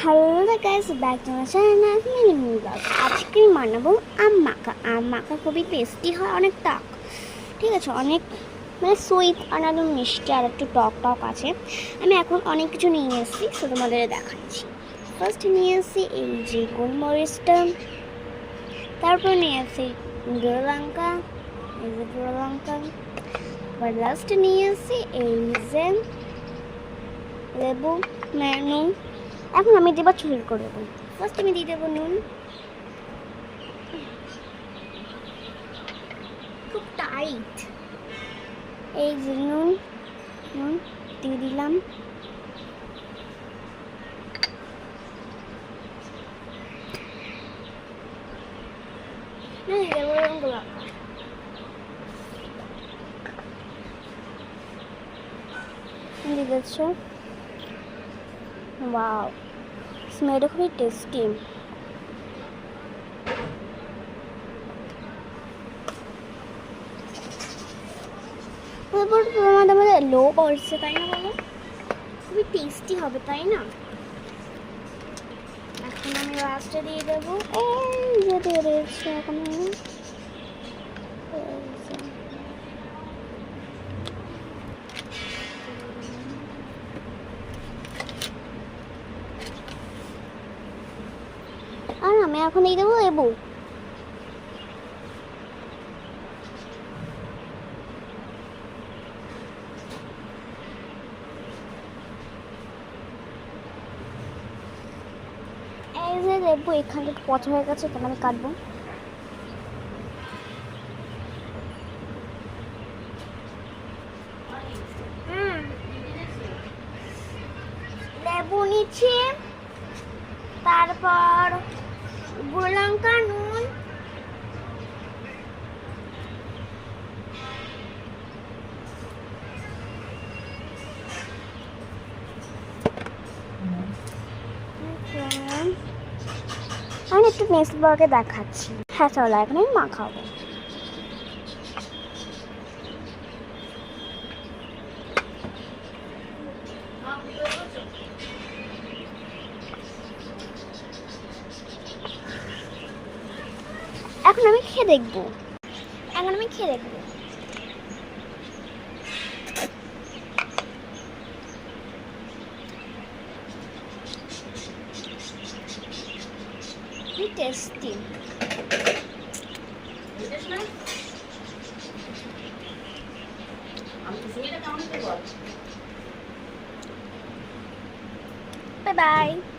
Hello guys, back to my channel mini blog. আজকে আমি বানাবো আম মাখা। আম মাখা খুবই টেস্টি হয়, অনেক টক, ঠিক আছে, অনেক মানে সুইট আর একদম মিষ্টি আর একটু টক টক আছে। আমি এখন অনেক কিছু নিয়ে এসেছি, সো তোমাদের দেখাচ্ছি। ফার্স্ট নিয়ে এসেছি এই যে গোলমরিচটা, তারপর নিয়ে এসেছি গুঁড়ো লঙ্কা, এই যে গুঁড়ো লঙ্কা, আবার লাস্টে নিয়ে এসেছি এই যে লেবু, নুন। এখন আমি দেবার শুরু করে দেবো। ফার্স্ট আমি দিয়ে দেবো নুন, খুব টাইট। এই যে নুন নুন দিয়ে দিলাম। দিয়ে দিচ্ছ, ওয়াও, স্মেলটা খুবই টেস্টি। তারপর তোমাদের মধ্যে লো পড়ছে, তাই না বলো? খুবই টেস্টি হবে, তাই না? এখন আমি লাস্টে দিয়ে দেবো এই যে দিয়ে দিচ্ছি এখন আমি। আর আমি এখন দিয়ে দেবো লেবু। এই যে লেবু এখান থেকে পচা হয়ে গেছে, তাহলে আমি কাটবো। লেবু নিচ্ছি, তারপর গুঁড়ো লঙ্কা, নুন, আমি একটু নেক্সট ব্লগে দেখাচ্ছি। হ্যাঁ চলো, এখন আমি মাখাবো। এখন আমি খেয়ে দেখবো। টেস্টি। Bye bye.